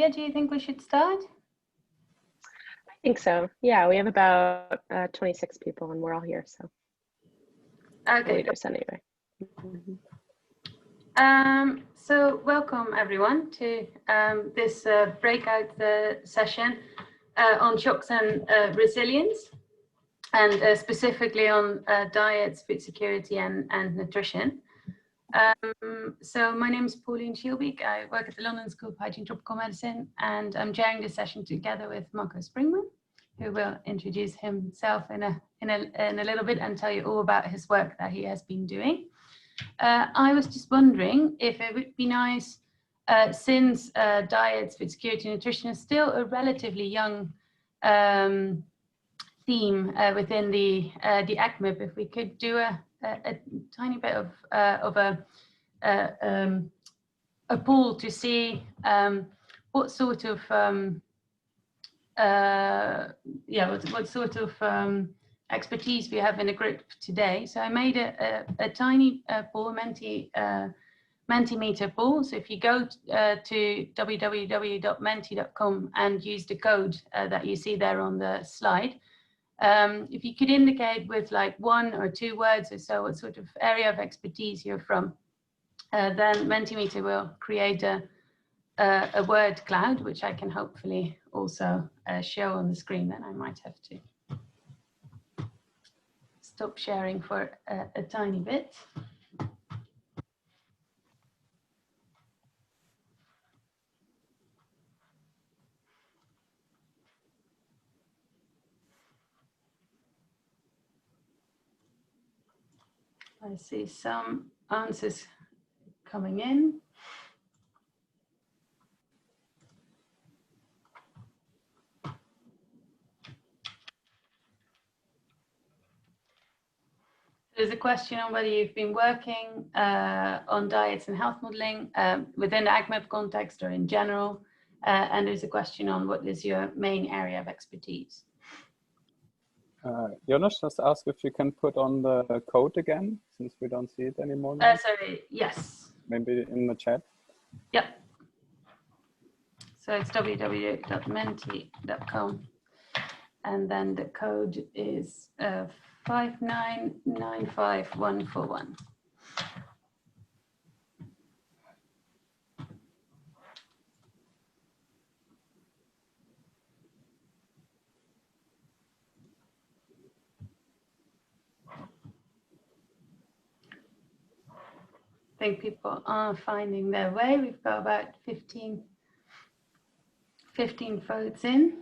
Julia, do you think we should start? I think so. Yeah, we have about 26 people and we're all here, so. Okay. Leaders anyway. So welcome everyone to this breakout session on shocks and resilience, and specifically on diets, food security and nutrition. So my name is Pauline Schielbeek. I work at the London School of Hygiene and Tropical Medicine, and I'm chairing this session together with Marco Springman, who will introduce himself in a little bit and tell you all about his work that he has been doing. I was just wondering if it would be nice, since diets, food security, and nutrition is still a relatively young theme within the AgMIP, if we could do a tiny bit of a poll to see what sort of what sort of expertise we have in the group today. So I made a tiny poll, Mentimeter poll. So if you go to www.menti.com and use the code that you see there on the slide, if you could indicate with like 1 or 2 words or so what sort of area of expertise you're from, then Mentimeter will create a word cloud, which I can hopefully also show on the screen. Then I might have to stop sharing for a tiny bit. I see some answers coming in. There's a question on whether you've been working on diets and health modeling within the AgMIP context or in general. And there's a question on what is your main area of expertise. Jonas just asked if you can put on the code again, since we don't see it anymore. Sorry, yes. Maybe in the chat. Yep. So it's www.menti.com. And then the code is 5995141. I think people are finding their way. We've got about 15 votes in.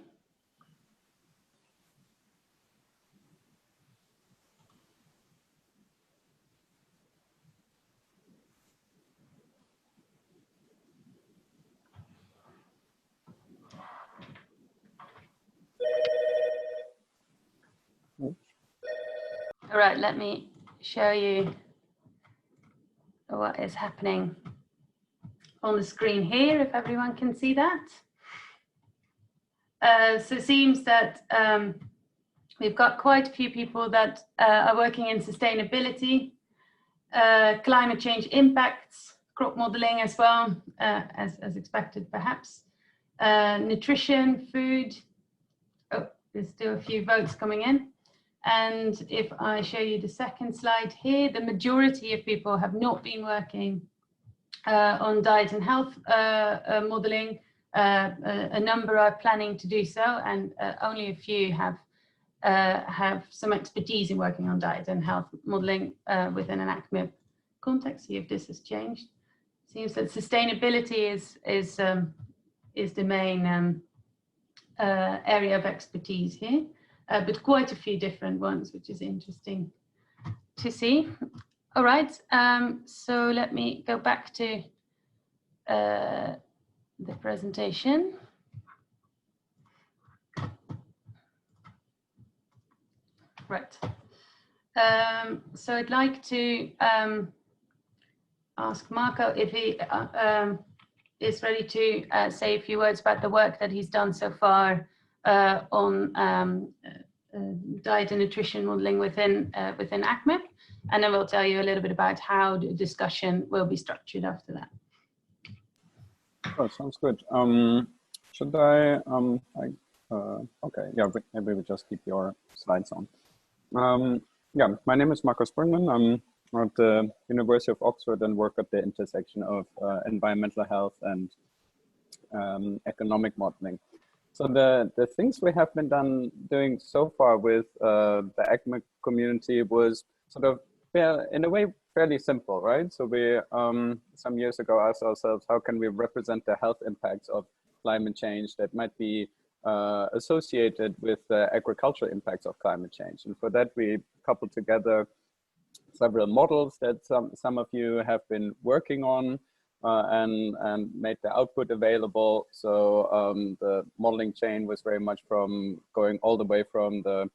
All right, let me show you what is happening on the screen here, if everyone can see that. So it seems that we've got quite a few people that are working in sustainability, climate change impacts, crop modeling as well, as expected perhaps, nutrition, food. Oh, there's still a few votes coming in. And if I show you the second slide here, the majority of people have not been working on diet and health modeling. A number are planning to do so, and only a few have some expertise in working on diet and health modeling within an AgMIP context. See if this has changed. It seems that sustainability is the main area of expertise here. But quite a few different ones, which is interesting to see. All right, so let me go back to the presentation. Right, so I'd like to ask Marco if he is ready to say a few words about the work that he's done so far on diet and nutrition modeling within AgMIP, and then we'll tell you a little bit about how the discussion will be structured after that. Oh, sounds good. should I, okay, yeah, maybe we just keep your slides on. Yeah, my name is Marco Springman. I'm at the University of Oxford and work at the intersection of environmental health and economic modeling. So the things we have been doing so far with the AgMIP community was sort of, in a way, fairly simple, right? So we, some years ago, asked ourselves, how can we represent the health impacts of climate change that might be associated with the agricultural impacts of climate change? And for that, we coupled together several models that some of you have been working on and made the output available. So the modeling chain was very much from going all the way from the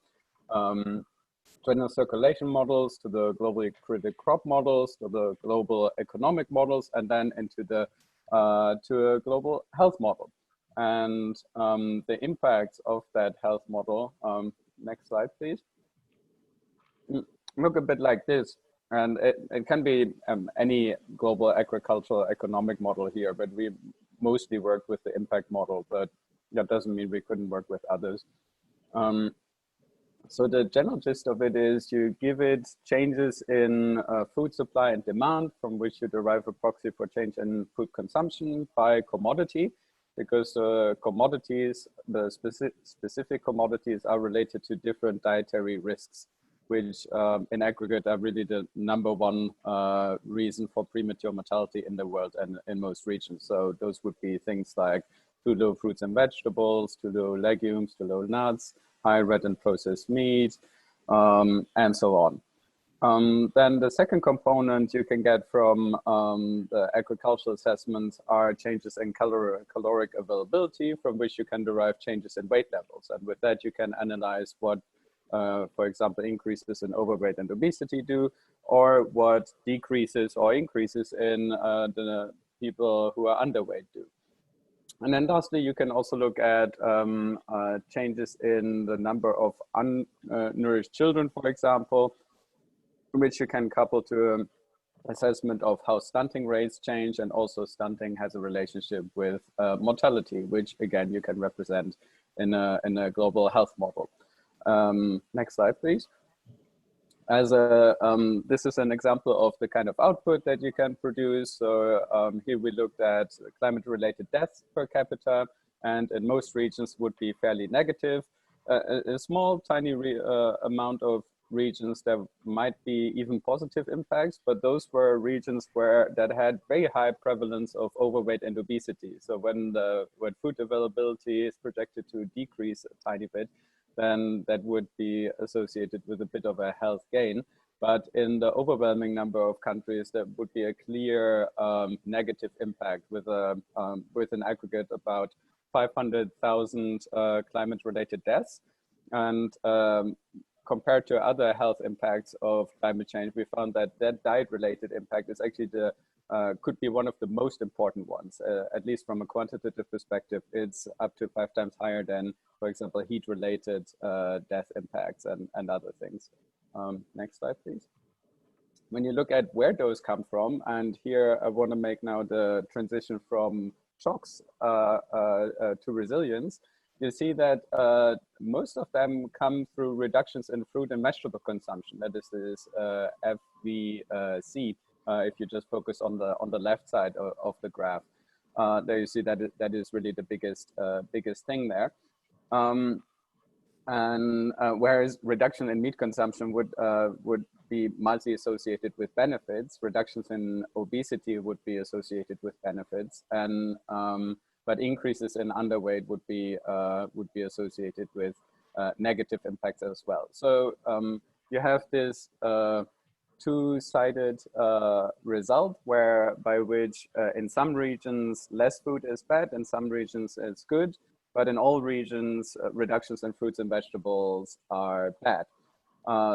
general circulation models to the globally critical crop models to the global economic models, and then into the to a global health model. And the impacts of that health model, next slide, please, look a bit like this. And it can be any global agricultural economic model here, but we mostly worked with the impact model, but that doesn't mean we couldn't work with others. So the general gist of it is you give it changes in food supply and demand, from which you derive a proxy for change in food consumption by commodity, because commodities, the specific commodities are related to different dietary risks, which in aggregate are really the #1 reason for premature mortality in the world and in most regions. So those would be things like too low fruits and vegetables, too low legumes, too low nuts, high red and processed meat, and so on. Then the second component you can get from the agricultural assessments are changes in caloric availability, from which you can derive changes in weight levels. And with that, you can analyze what, for example, increases in overweight and obesity do, or what decreases or increases in the people who are underweight do. And then lastly, you can also look at changes in the number of unnourished children, for example, which you can couple to assessment of how stunting rates change, and also stunting has a relationship with mortality, which again you can represent in a global health model. Next slide, please. As this is an example of the kind of output that you can produce. So here we looked at climate-related deaths per capita, and in most regions would be fairly negative. A small, tiny amount of regions that might be even positive impacts, but those were regions that had very high prevalence of overweight and obesity. So when food availability is projected to decrease a tiny bit, then that would be associated with a bit of a health gain. But in the overwhelming number of countries, there would be a clear negative impact with an aggregate about 500,000 climate-related deaths. And compared to other health impacts of climate change, we found that diet-related impact is actually could be one of the most important ones, at least from a quantitative perspective. It's up to 5 times higher than, for example, heat-related death impacts and other things. Next slide, please. When you look at where those come from, and here I want to make now the transition from shocks to resilience, you see that most of them come through reductions in fruit and vegetable consumption. That is this FVC. If you just focus on the left side of the graph, there you see that that is really the biggest thing there. Whereas reduction in meat consumption would be mildly associated with benefits, reductions in obesity would be associated with benefits, and but increases in underweight would be associated with negative impacts as well. So you have this two-sided result by which in some regions less food is bad, in some regions it's good, but in all regions reductions in fruits and vegetables are bad.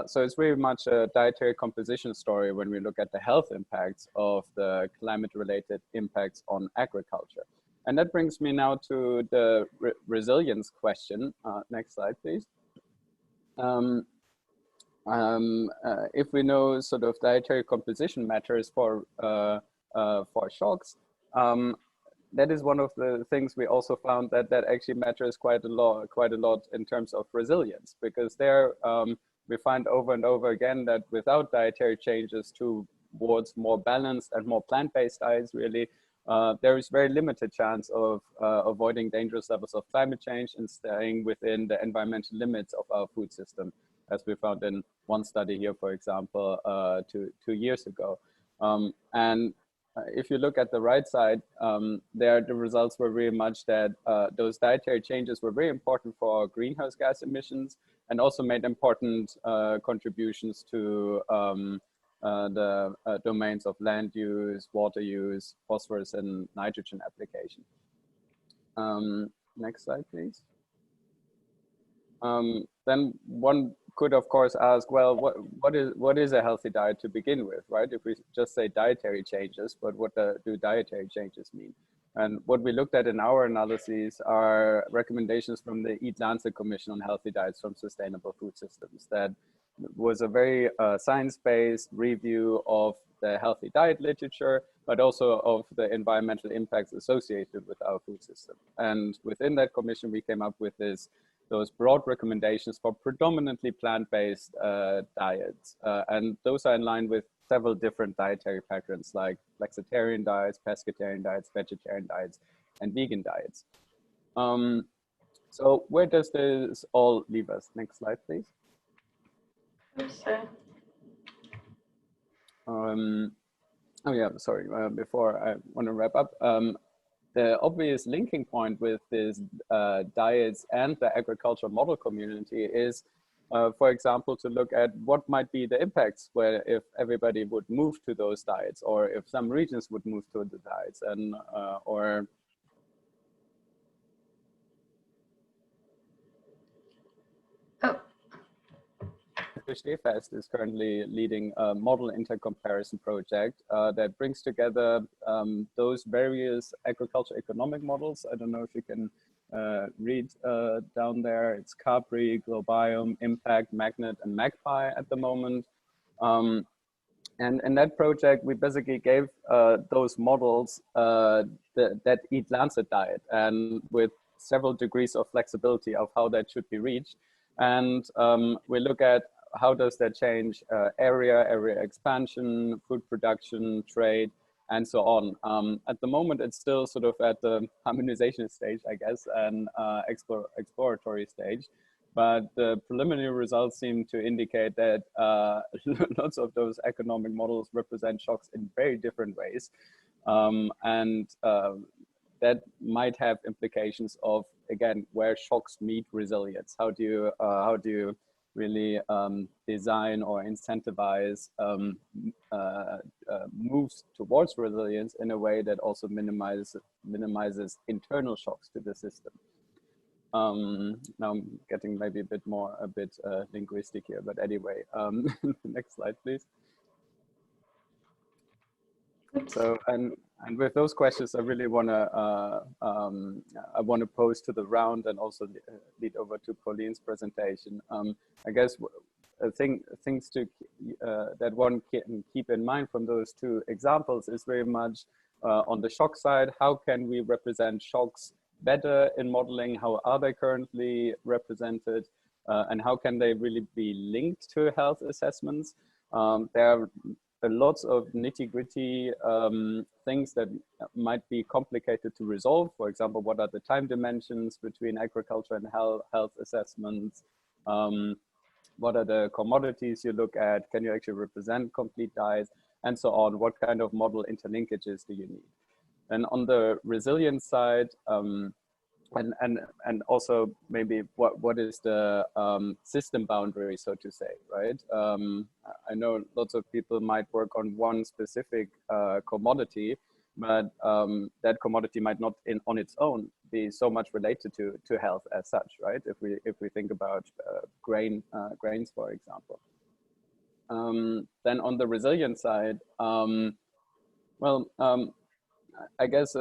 So it's very much a dietary composition story when we look at the health impacts of the climate-related impacts on agriculture. And that brings me now to the resilience question. Next slide, please. If we know sort of dietary composition matters for shocks, that is one of the things we also found that actually matters quite a lot in terms of resilience, because there we find over and over again that without dietary changes towards more balanced and more plant-based diets, really, there is very limited chance of avoiding dangerous levels of climate change and staying within the environmental limits of our food system, as we found in one study here, for example, 2 years ago. And if you look at the right side, there the results were very much that those dietary changes were very important for greenhouse gas emissions, and also made important contributions to the domains of land use, water use, phosphorus and nitrogen application. Next slide, please. Then one could, of course, ask, well, what is a healthy diet to begin with, right? If we just say dietary changes, but what do dietary changes mean? And what we looked at in our analyses are recommendations from the Eat Lancet Commission on Healthy Diets from Sustainable Food Systems. That was a very science-based review of the healthy diet literature, but also of the environmental impacts associated with our food system. And within that commission, we came up with those broad recommendations for predominantly plant-based diets. And those are in line with several different dietary patterns like flexitarian diets, pescatarian diets, vegetarian diets, and vegan diets. So where does this all leave us? Next slide, please. Oh yeah, sorry, before I want to wrap up, the obvious linking point with these diets and the agricultural model community is, for example, to look at what might be the impacts where if everybody would move to those diets, or if some regions would move to the diets, and or Stefast is currently leading a model intercomparison project that brings together those various agriculture economic models. I don't know if you can read down there. It's Capri, Globiome, Impact, Magnet, and Magpie at the moment. And in that project, we basically gave those models that Eat Lancet diet, and with several degrees of flexibility of how that should be reached. And we look at how does that change area expansion, food production, trade, and so on. At the moment, it's still sort of at the harmonization stage, I guess, and exploratory stage. But the preliminary results seem to indicate that lots of those economic models represent shocks in very different ways. And that might have implications of, again, where shocks meet resilience. How do you really design or incentivize moves towards resilience in a way that also minimizes internal shocks to the system. Now I'm getting maybe a bit linguistic here, but anyway, next slide, please. So, and with those questions, I really want to pose to the round and also lead over to Pauline's presentation. I guess things to that one can keep in mind from those two examples is very much on the shock side. How can we represent shocks better in modeling? How are they currently represented? And how can they really be linked to health assessments? There are lots of nitty-gritty things that might be complicated to resolve. For example, what are the time dimensions between agriculture and health assessments? What are the commodities you look at? Can you actually represent complete diets? And so on. What kind of model interlinkages do you need? And on the resilience side, and also maybe what is the system boundary, so to say, right? I know lots of people might work on one specific commodity, but that commodity might not on its own be so much related to health as such, right? If we think about grains, for example. Then on the resilience side, I guess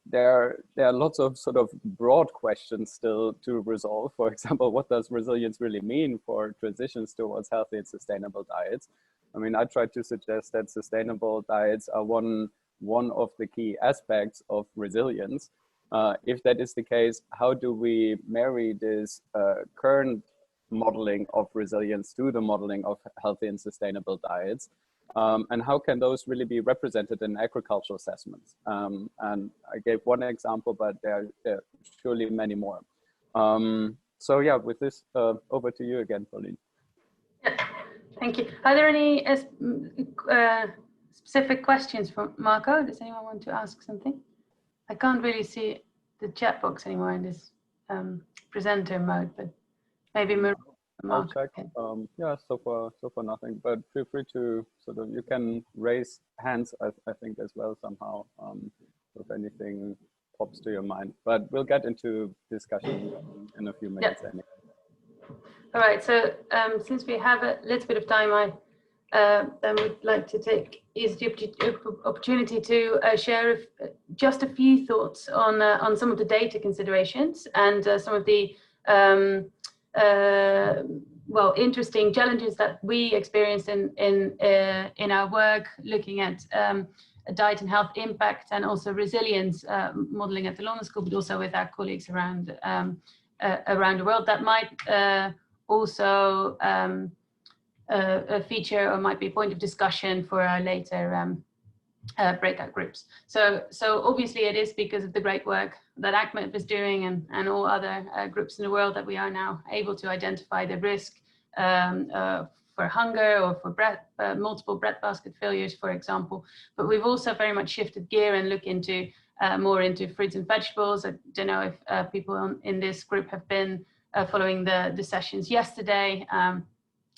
there are lots of sort of broad questions still to resolve. For example, what does resilience really mean for transitions towards healthy and sustainable diets? I mean, I try to suggest that sustainable diets are one one of the key aspects of resilience. If that is the case, how do we marry this current modeling of resilience to the modeling of healthy and sustainable diets? And how can those really be represented in agricultural assessments? And I gave one example, but there are surely many more. So yeah, with this, over to you again, Pauline. Yeah, thank you. Are there any specific questions for Marco? Does anyone want to ask something? I can't really see the chat box anymore in this presenter mode, but maybe I'll check. Yeah, so far nothing, but feel free to sort of, you can raise hands, I think, as well somehow, if anything pops to your mind, but we'll get into discussion in a few minutes. Yeah. Anyway. All right, so since we have a little bit of time, I then would like to use the opportunity to share just a few thoughts on some of the data considerations and some of the well, interesting challenges that we experienced in our work, looking at diet and health impact and also resilience modeling at the London School, but also with our colleagues around the world. That might also a feature or might be a point of discussion for our later breakout groups. So obviously it is because of the great work that AgMIP is doing and all other groups in the world that we are now able to identify the risk for hunger or for multiple breadbasket failures, for example. But we've also very much shifted gear and look into more into fruits and vegetables. I don't know if people in this group have been following the sessions yesterday,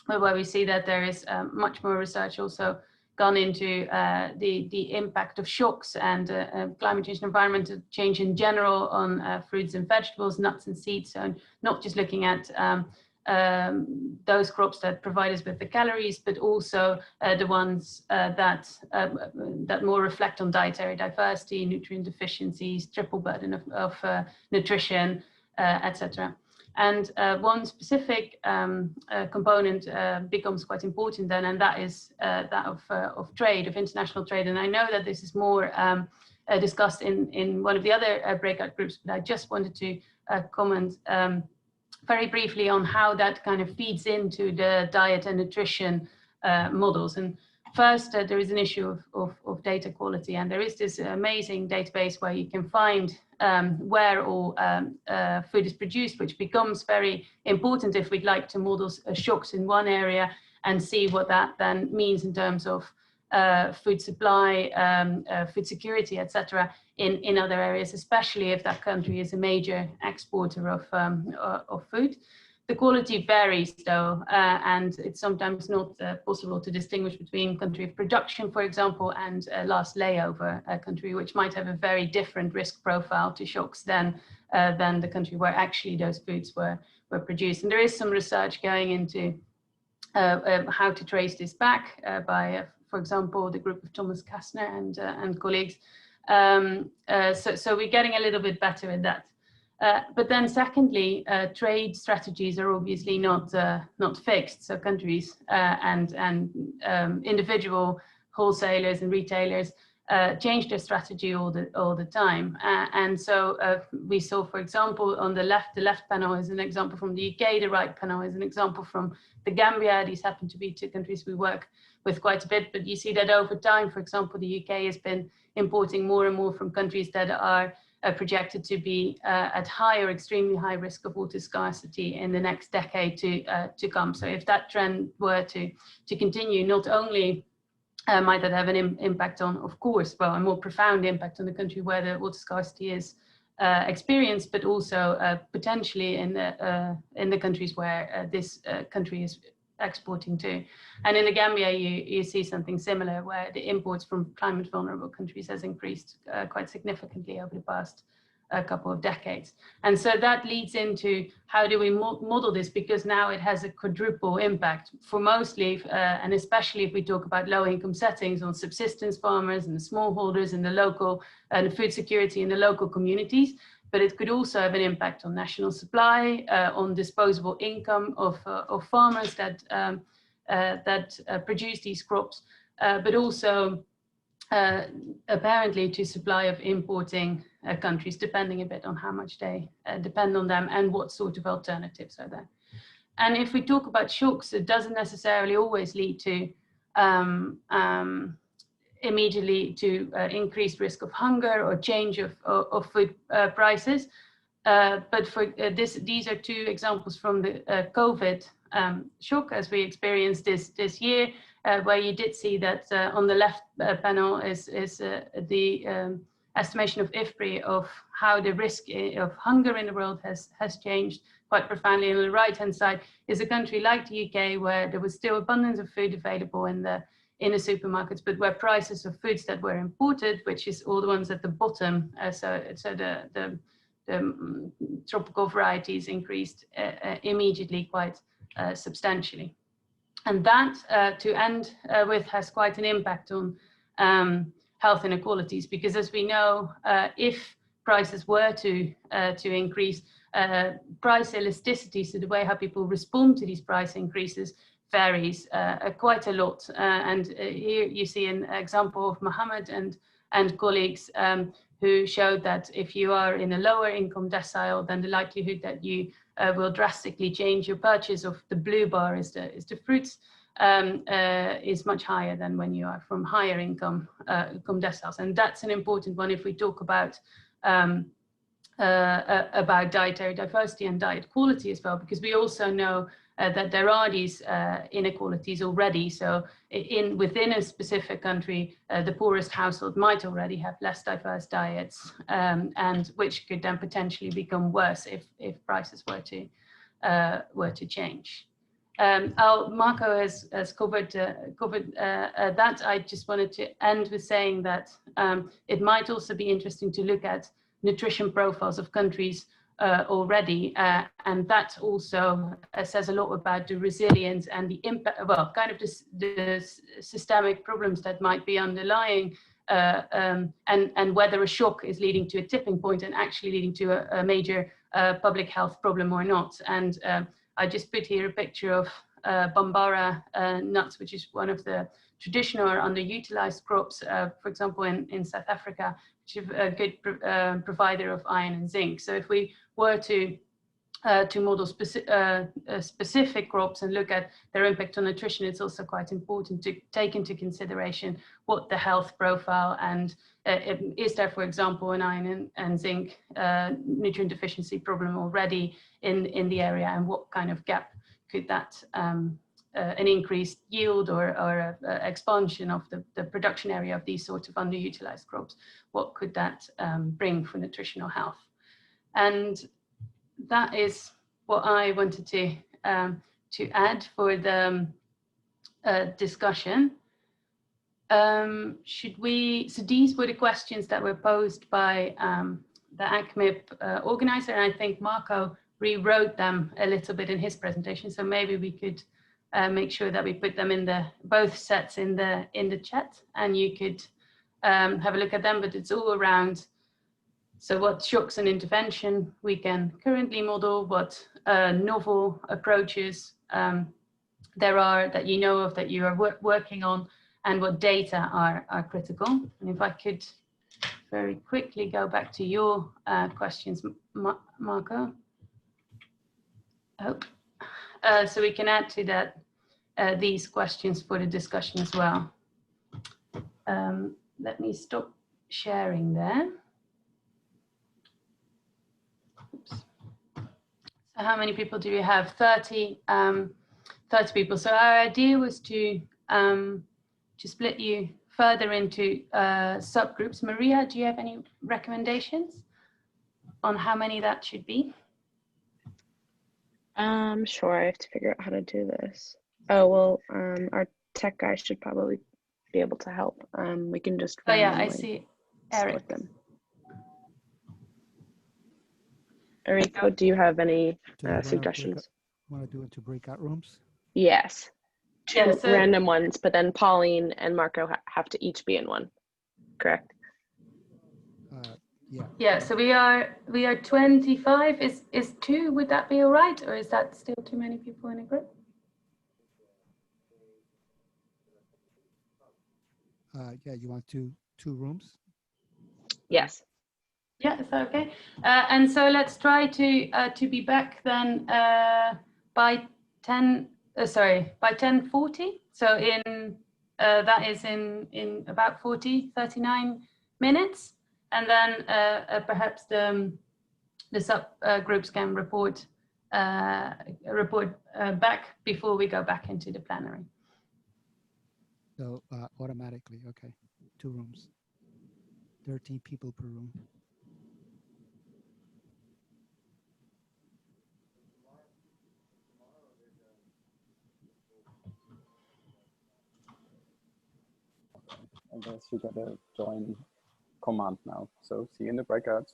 where we see that there is much more research also gone into the impact of shocks and climate change and environmental change in general on fruits and vegetables, nuts and seeds. So not just looking at those crops that provide us with the calories, but also the ones that more reflect on dietary diversity, nutrient deficiencies, triple burden of nutrition, etc. And one specific component becomes quite important then, and that is that of trade, of international trade. And I know that this is more discussed in one of the other breakout groups, but I just wanted to comment very briefly on how that kind of feeds into the diet and nutrition models. And first, there is an issue of data quality, and there is this amazing database where you can find where all food is produced, which becomes very important if we'd like to model shocks in one area and see what that then means in terms of food supply, food security, etc. in other areas, especially if that country is a major exporter of food. The quality varies though, and it's sometimes not possible to distinguish between country of production, for example, and last layover country, which might have a very different risk profile to shocks than the country where actually those foods were produced. And there is some research going into how to trace this back by, for example, the group of Thomas Kastner and colleagues. So we're getting a little bit better at that. But then secondly, trade strategies are obviously not fixed. So countries and individual wholesalers and retailers change their strategy all the time. And so we saw, for example, on the left panel is an example from the UK, the right panel is an example from the Gambia. These happen to be two countries we work with quite a bit, but you see that over time, for example, the UK has been importing more and more from countries that are projected to be at high or extremely high risk of water scarcity in the next decade to come. So if that trend were to continue, not only might that have an impact on, of course, well, a more profound impact on the country where the water scarcity is experienced, but also potentially in the countries where this country is exporting to. And in the Gambia, you see something similar where the imports from climate vulnerable countries has increased quite significantly over the past couple of decades. And so that leads into how do we model this, because now it has a quadruple impact for mostly, and especially if we talk about low income settings, on subsistence farmers and the smallholders and the local and food security in the local communities. But it could also have an impact on national supply, on disposable income of farmers that produce these crops, but also apparently to supply of importing countries, depending a bit on how much they depend on them and what sort of alternatives are there. And if we talk about shocks, it doesn't necessarily always lead to immediately to increased risk of hunger or change of food prices. But for these are two examples from the COVID shock as we experienced this year, where you did see that on the left panel is the estimation of IFPRI of how the risk of hunger in the world has changed quite profoundly. And on the right-hand side is a country like the UK, where there was still abundance of food available in the supermarkets, but where prices of foods that were imported, which is all the ones at the bottom, so the tropical varieties increased immediately quite substantially. And that, to end with, has quite an impact on health inequalities, because as we know, if prices were to increase, price elasticity, so the way how people respond to these price increases, varies quite a lot. And here you see an example of Mohammed and colleagues who showed that if you are in a lower income decile, then the likelihood that you will drastically change your purchase of the blue bar is the fruits is much higher than when you are from higher income deciles. And that's an important one if we talk about dietary diversity and diet quality as well, because we also know that there are these inequalities already. So within a specific country, the poorest household might already have less diverse diets, and which could then potentially become worse if prices were to change. Marco has covered that. I just wanted to end with saying that it might also be interesting to look at nutrition profiles of countries already, and that also says a lot about the resilience and the impact, well, kind of the systemic problems that might be underlying, and whether a shock is leading to a tipping point and actually leading to a major public health problem or not. And I just put here a picture of Bambara nuts, which is one of the traditional or underutilized crops, for example, in South Africa, which is a good provider of iron and zinc. So if we were to model specific crops and look at their impact on nutrition, it's also quite important to take into consideration what the health profile and is there, for example, an iron and zinc nutrient deficiency problem already in the area, and what kind of gap could that an increased yield or expansion of the production area of these sorts of underutilized crops, what could that bring for nutritional health? And that is what I wanted to add for the discussion. So these were the questions that were posed by the AgMIP organizer, and I think Marco rewrote them a little bit in his presentation. So maybe we could make sure that we put them in both sets in the chat, and you could have a look at them. But it's all around, so what shocks and intervention we can currently model, what novel approaches there are that you know of, that you are working on, and what data are critical. And if I could very quickly go back to your questions, Marco. Oh. So we can add to that these questions for the discussion as well. Let me stop sharing there. Oops. So how many people do we have? 30 people. So our idea was to split you further into subgroups. Maria, do you have any recommendations on how many that should be? Sure, I have to figure out how to do this. Oh, well, our tech guy should probably be able to help. We can just I see Eric. Them. Enrico, do you have any suggestions? Want to do it to breakout rooms? Yes. Yeah, Two random ones, but then Pauline and Marco have to each be in one, correct? Yeah. Yeah, so we are 25. Is 2, would that be all right? Or is that still too many people in a group? Yeah, you want two rooms? Yes. Yeah, is that okay? And so let's try to be back then by 10:40. So in that is in about 39 minutes, and then perhaps the sub groups can report back before we go back into the plenary. So automatically, okay, 2 rooms, 13 people per room. I guess you gotta join command now. So see you in the breakout.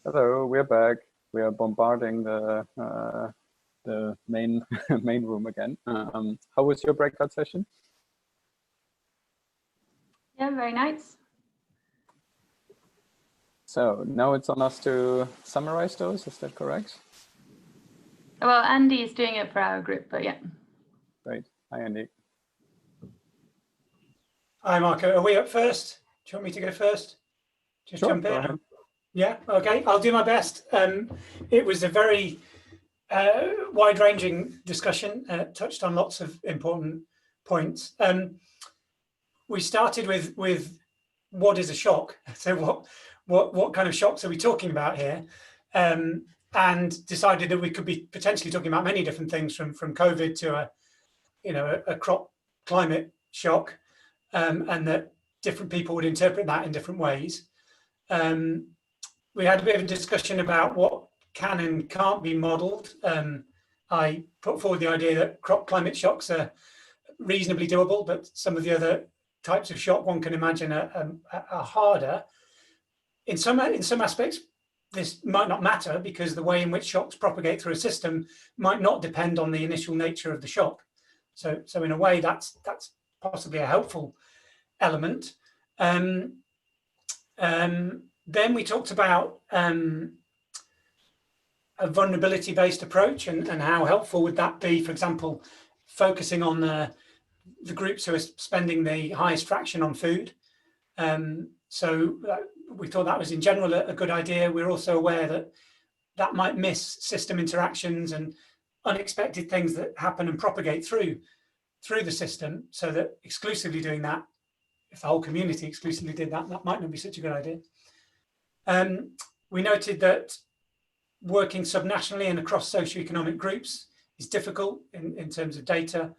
Hello, we're back. We are bombarding the main main room again. How was your breakout session? Yeah, very nice. So now it's on us to summarize those. Is that correct? Well, Andy is doing it for our group, but yeah. Great. Hi, Andy. Hi, Marco. Are we up first? Do you want me to go first? Just Sure, jump go in. ahead. Yeah, okay, I'll do my best. It was a very wide-ranging discussion, touched on lots of important points. We started with what is a shock? So what kind of shocks are we talking about here? And decided that we could be potentially talking about many different things, from COVID to a crop climate shock, and that different people would interpret that in different ways. We had a bit of a discussion about what can and can't be modelled. I put forward the idea that crop climate shocks are reasonably doable, but some of the other types of shock one can imagine are harder. In some aspects, this might not matter, because the way in which shocks propagate through a system might not depend on the initial nature of the shock. So in a way, that's possibly a helpful element. Then we talked about a vulnerability-based approach, and how helpful would that be, for example, focusing on the groups who are spending the highest fraction on food. So we thought that was in general a good idea. We're also aware that that might miss system interactions and unexpected things that happen and propagate through the system, so that exclusively doing that, if the whole community exclusively did that, that might not be such a good idea. We noted that working subnationally and across socioeconomic groups is difficult in terms of data.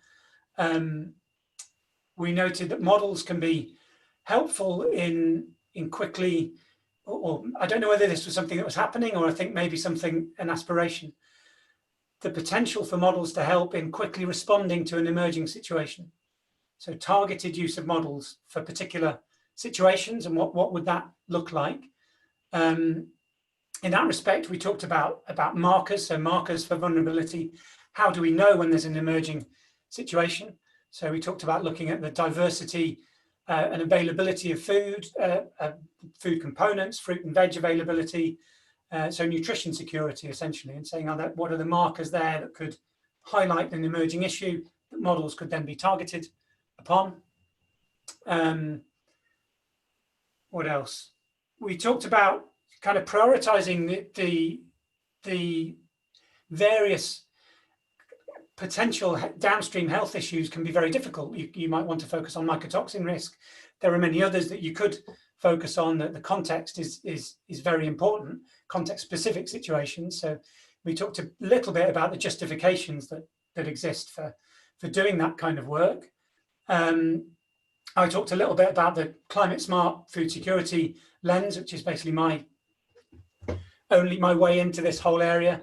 We noted that models can be helpful in quickly, or I don't know whether this was something that was happening, or I think maybe an aspiration, the potential for models to help in quickly responding to an emerging situation. So targeted use of models for particular situations, and what would that look like? In that respect, we talked about markers, so markers for vulnerability. How do we know when there's an emerging situation? So we talked about looking at the diversity and availability of food, food components, fruit and veg availability, so nutrition security essentially, and saying what are the markers there that could highlight an emerging issue that models could then be targeted upon. What else? We talked about kind of prioritizing the various potential downstream health issues can be very difficult. You might want to focus on mycotoxin risk. There are many others that you could focus on. That the context is very important, context-specific situations. So we talked a little bit about the justifications that exist for doing that kind of work. I talked a little bit about the climate smart food security lens, which is basically my way into this whole area.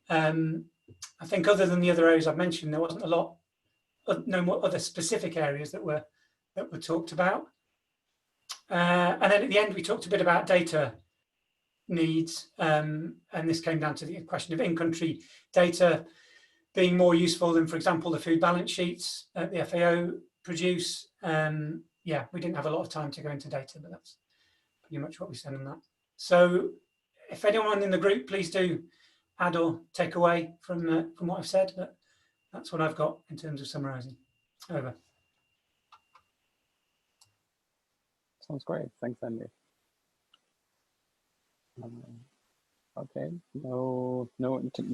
I think other than the other areas I've mentioned, there wasn't no more other specific areas that were talked about. And then at the end, we talked a bit about data needs, and this came down to the question of in-country data being more useful than, for example, the food balance sheets that the FAO produce. Yeah, we didn't have a lot of time to go into data, but that's pretty much what we said on that. So if anyone in the group, please do add or take away from what I've said, but that's what I've got in terms of summarizing. Over. Sounds great. Thanks, Andy. Okay, no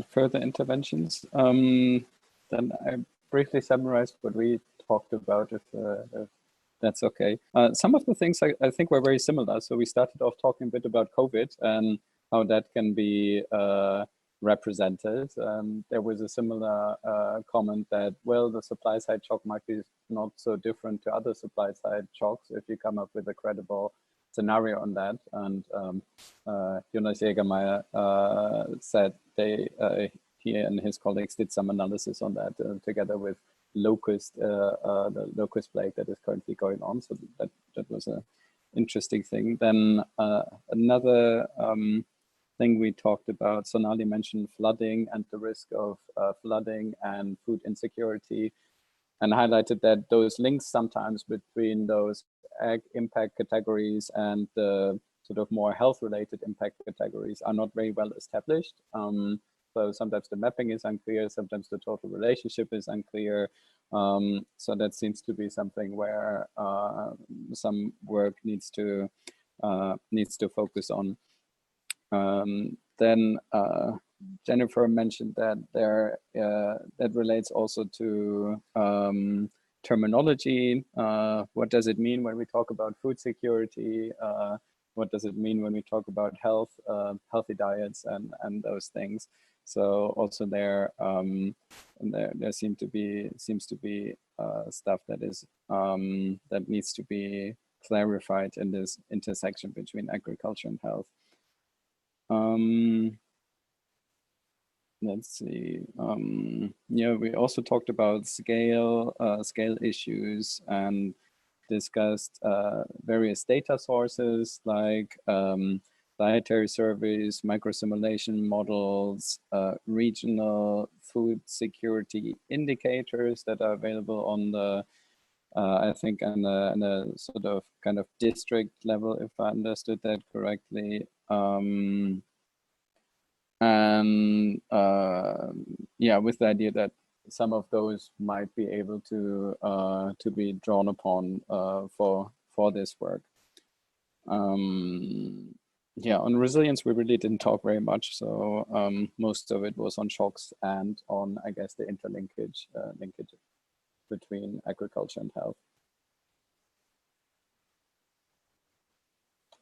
further interventions. Then I briefly summarized what we talked about, if that's okay. Some of the things I think were very similar. So we started off talking a bit about COVID and how that can be represented. There was a similar comment that, well, the supply side shock might be not so different to other supply side shocks if you come up with a credible scenario on that. And Jonas Jägermeier said he and his colleagues did some analysis on that together with the locust plague that is currently going on. So that was an interesting thing. Then another thing we talked about. Sonali mentioned flooding and the risk of flooding and food insecurity, and highlighted that those links sometimes between those ag impact categories and the sort of more health-related impact categories are not very well established. So sometimes the mapping is unclear, sometimes the total relationship is unclear. So that seems to be something where some work needs to focus on. Then Jennifer mentioned that that relates also to terminology. What does it mean when we talk about food security? What does it mean when we talk about health, healthy diets, and those things? So also there seems to be stuff that is that needs to be clarified in this intersection between agriculture and health. Let's see. Yeah, we also talked about scale issues and discussed various data sources like dietary surveys, microsimulation models, regional food security indicators that are available on the I think on a sort of kind of district level, if I understood that correctly. And yeah, with the idea that some of those might be able to be drawn upon for this work. Yeah, on resilience we really didn't talk very much, so most of it was on shocks and on, I guess, the interlinkage linkage between agriculture and health.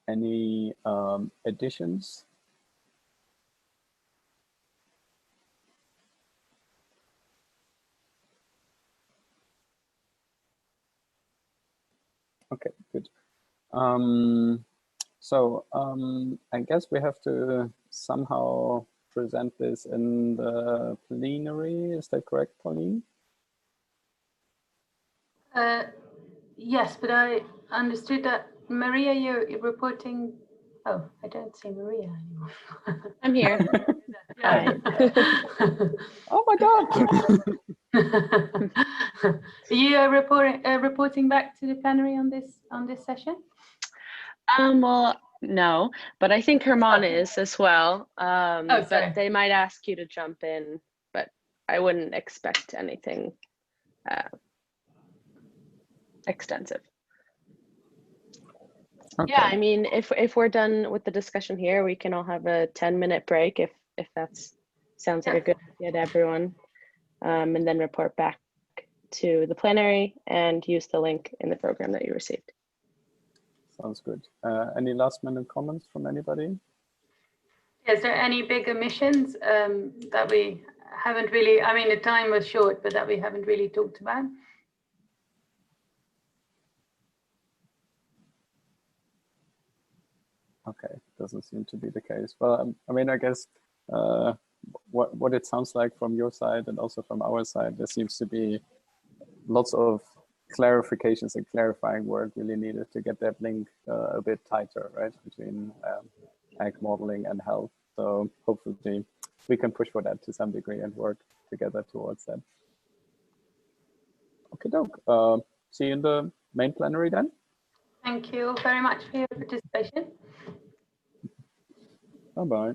Any additions? Okay, good. So I guess we have to somehow present this in the plenary. Is that correct, Pauline? Yes, but I understood that Maria, you're reporting. Oh, I don't see Maria anymore. I'm here. Hi. Oh my God! You are reporting back to the plenary on this session? Well, no, but I think Herman is as well. But they might ask you to jump in, but I wouldn't expect anything extensive. Okay. Yeah, I mean, if we're done with the discussion here, we can all have a 10-minute break if that sounds like a good idea to everyone, and then report back to the plenary and use the link in the program that you received. Sounds good. Any last minute comments from anybody? Is there any big omissions that we haven't really, I mean, the time was short, but that we haven't really talked about? Okay, doesn't seem to be the case. Well, I mean, I guess what it sounds like from your side and also from our side, there seems to be lots of clarifications and clarifying work really needed to get that link a bit tighter, right, between ag modeling and health. So hopefully we can push for that to some degree and work together towards that. Okay, doke. See you in the main plenary then. Thank you very much for your participation. Bye-bye.